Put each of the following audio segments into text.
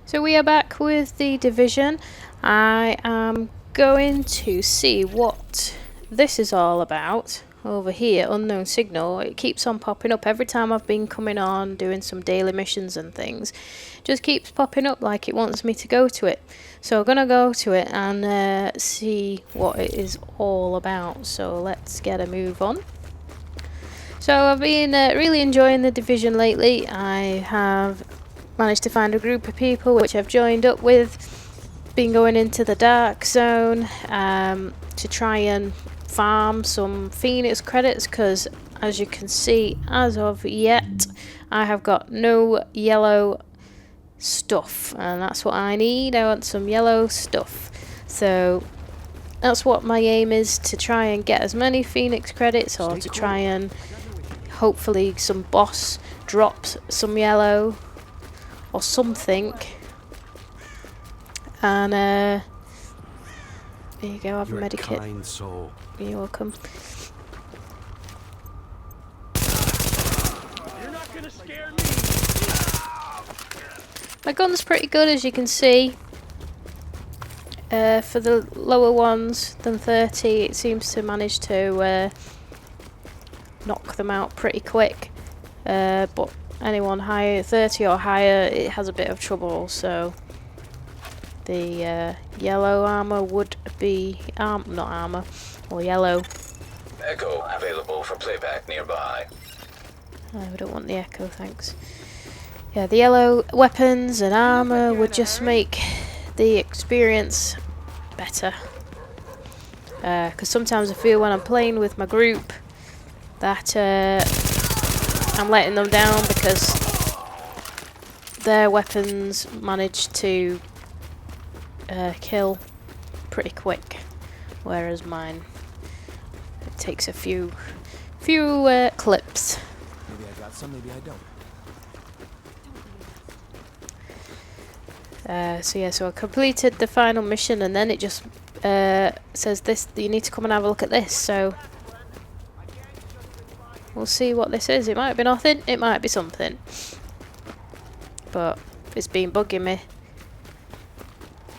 So we are back with the Division. I am going to see what this is all about. Over here, unknown signal. It keeps on popping up every time I've been coming on, doing some daily missions and things. Just keeps popping up like it wants me to go to it. So I'm gonna go to it and see what it is all about. So let's get a move on. So I've been really enjoying the Division lately. I have managed to find a group of people which I've joined up with. Been going into the Dark Zone to try and farm some Phoenix credits, because as you can see, as of yet, I have got no yellow stuff, and that's what I need. I want some yellow stuff. So that's what my aim is, to try and get as many Phoenix credits, or to try and hopefully some boss drops some yellow or something. And there you go, have a medikit. Kind soul. You're welcome. You're not gonna scare me. My gun's pretty good, as you can see. For the lower ones than 30, it seems to manage to knock them out pretty quick. But anyone higher, 30 or higher, it has a bit of trouble. So the yellow armor would be not armor, or yellow. Echo available for playback nearby. I don't want the echo, thanks. Yeah, the yellow weapons and armor would just make the experience better. Because sometimes I feel when I'm playing with my group that I'm letting them down, because their weapons manage to kill pretty quick, whereas mine, it takes a few clips. Maybe I got some, maybe I don't. So yeah, so I completed the final mission, and then it just says this, you need to come and have a look at this. So we'll see what this is. It might be nothing, it might be something, but it's been bugging me,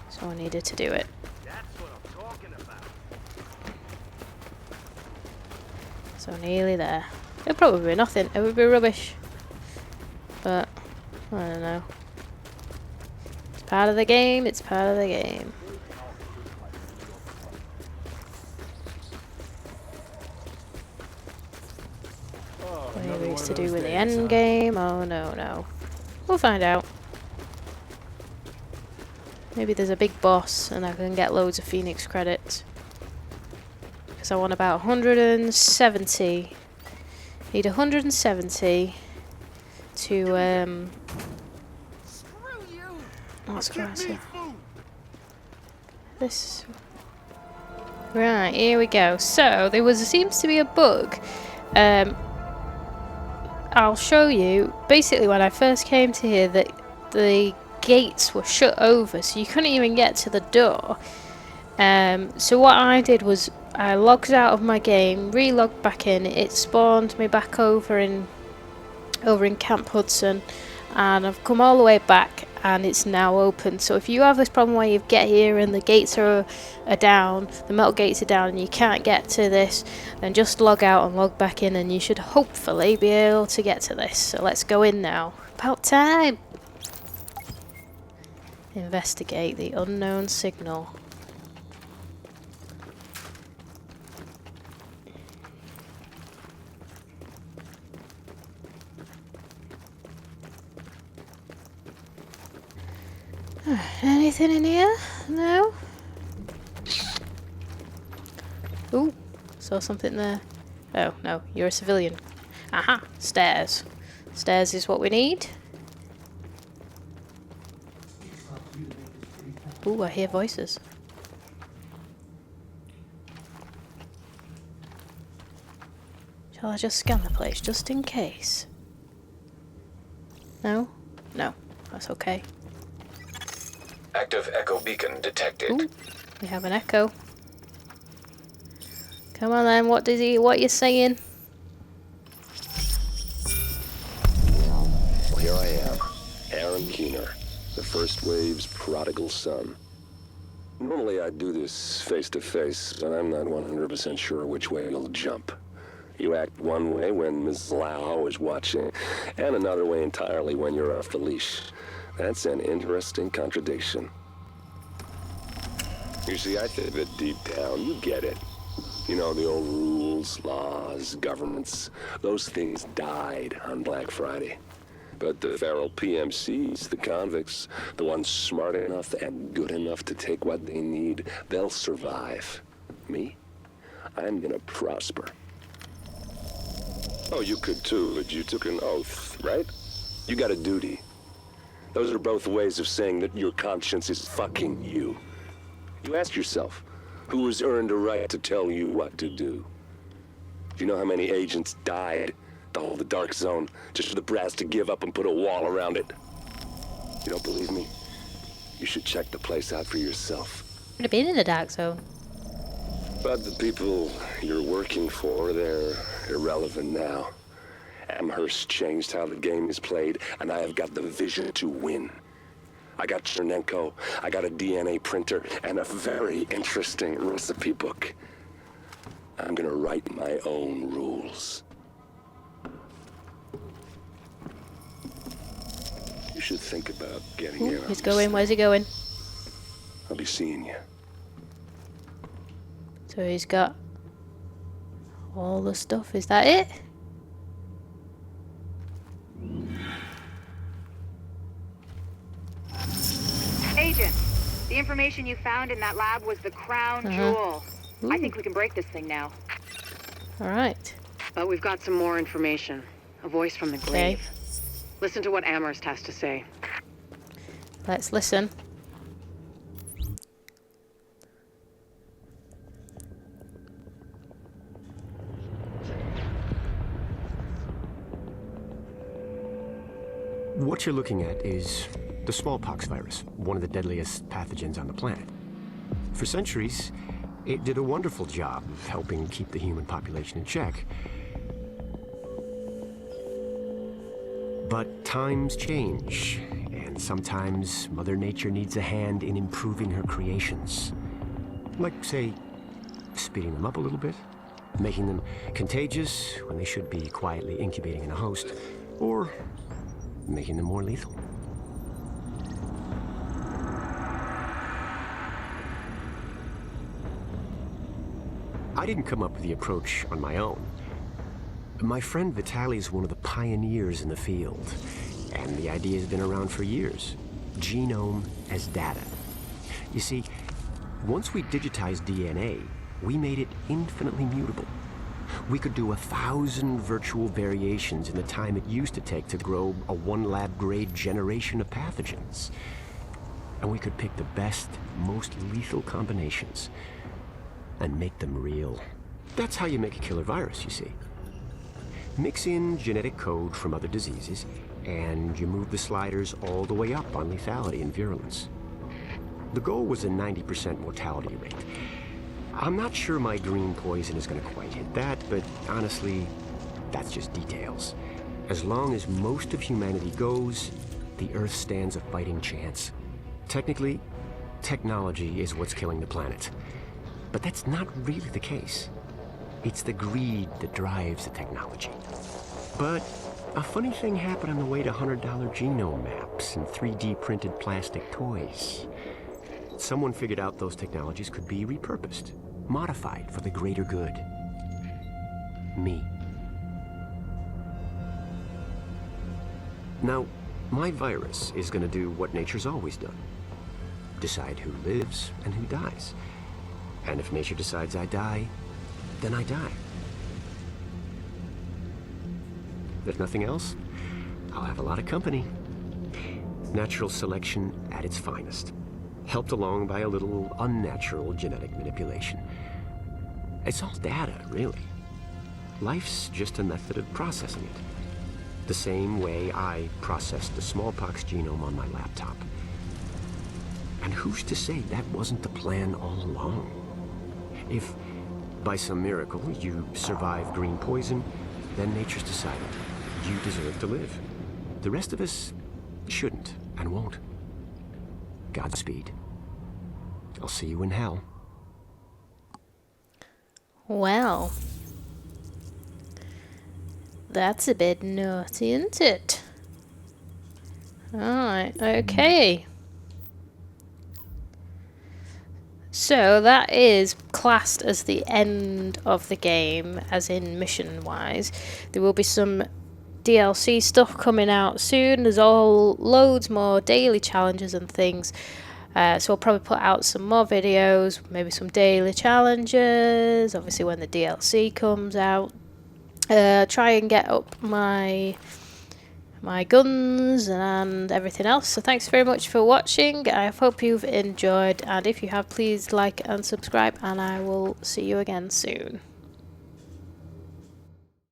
so I needed to do it. That's what I'm talking about. So nearly there. It'll probably be nothing, it would be rubbish, but I don't know. It's part of the game, it's part of the game. Maybe it's to do with the end game. Oh no. We'll find out. Maybe there's a big boss and I can get loads of Phoenix credits. Because I want about 170. Need 170 to what's going on? This. Right, here we go. So there seems to be a bug. I'll show you. Basically, when I first came to here, that the gates were shut over, so you couldn't even get to the door. So what I did was I logged out of my game, re-logged back in. It spawned me back over in Camp Hudson, and I've come all the way back, and it's now open. So if you have this problem where you get here and the gates are down, the metal gates are down, and you can't get to this, then just log out and log back in, and you should hopefully be able to get to this. So let's go in now. About time! Investigate the unknown signal. Anything in here? No? Ooh, saw something there. Oh, no, you're a civilian. Aha, stairs. Stairs is what we need. Ooh, I hear voices. Shall I just scan the place, just in case? No? No, that's okay. Active echo beacon detected. Ooh, we have an echo. Come on then, what are you saying? Well, here I am, Aaron Keener, The first wave's prodigal son. Normally I'd do this face-to-face, but I'm not 100% sure which way you'll jump. You act one way when Ms. Lau is watching, and another way entirely when you're off the leash. That's an interesting contradiction. You see, I think that deep down, you get it. You know, the old rules, laws, governments, those things died on Black Friday. But the feral PMCs, the convicts, the ones smart enough and good enough to take what they need, they'll survive. Me? I'm gonna prosper. Oh, you could too, but you took an oath, right? You got a duty. Those are both ways of saying that your conscience is fucking you. You ask yourself, who has earned a right to tell you what to do? Do you know how many agents died to hold the Dark Zone just for the brass to give up and put a wall around it? You don't believe me? You should check the place out for yourself. I've been in the Dark Zone. But the people you're working for, they're irrelevant now. Amherst changed how the game is played, and I have got the vision to win. I got Chernenko, I got a DNA printer, and a very interesting recipe book. I'm gonna write my own rules. You should think about getting in on He's this going. thing. Where's he going? I'll be seeing you. So he's got all the stuff. Is that it? Agent, the information you found in that lab was the crown jewel. I think we can break this thing now. All right. But we've got some more information. A voice from the Okay. grave. Listen to what Amherst has to say. Let's listen. What you're looking at is the smallpox virus, one of the deadliest pathogens on the planet. For centuries, it did a wonderful job of helping keep the human population in check. But times change, and sometimes Mother Nature needs a hand in improving her creations. Like, say, speeding them up a little bit, making them contagious when they should be quietly incubating in a host, or making them more lethal. I didn't come up with the approach on my own. My friend Vitaly is one of the pioneers in the field, and the idea has been around for years. Genome as data. You see, once we digitized DNA, we made it infinitely mutable. We could do 1,000 virtual variations in the time it used to take to grow a one-lab-grade generation of pathogens. And we could pick the best, most lethal combinations and make them real. That's how you make a killer virus, you see. Mix in genetic code from other diseases, and you move the sliders all the way up on lethality and virulence. The goal was a 90% mortality rate. I'm not sure my green poison is going to quite hit that, but honestly, that's just details. As long as most of humanity goes, the Earth stands a fighting chance. Technically, technology is what's killing the planet. But that's not really the case. It's the greed that drives the technology. But a funny thing happened on the way to $100 genome maps and 3D printed plastic toys. Someone figured out those technologies could be repurposed, modified for the greater good. Me. Now, my virus is going to do what nature's always done. Decide who lives and who dies. And if nature decides I die, then I die. If nothing else, I'll have a lot of company. Natural selection at its finest, helped along by a little unnatural genetic manipulation. It's all data, really. Life's just a method of processing it. The same way I processed the smallpox genome on my laptop. And who's to say that wasn't the plan all along? If, by some miracle, you survive green poison, then nature's decided you deserve to live. The rest of us shouldn't and won't. Godspeed. I'll see you in hell. Well, that's a bit naughty, isn't it? Alright, okay. So that is classed as the end of the game, as in mission-wise. There will be some DLC stuff coming out soon. There's loads more daily challenges and things. So I'll probably put out some more videos, maybe some daily challenges, obviously when the DLC comes out. Try and get up my guns and everything else. So thanks very much for watching. I hope you've enjoyed, and if you have, please like and subscribe, and I will see you again soon.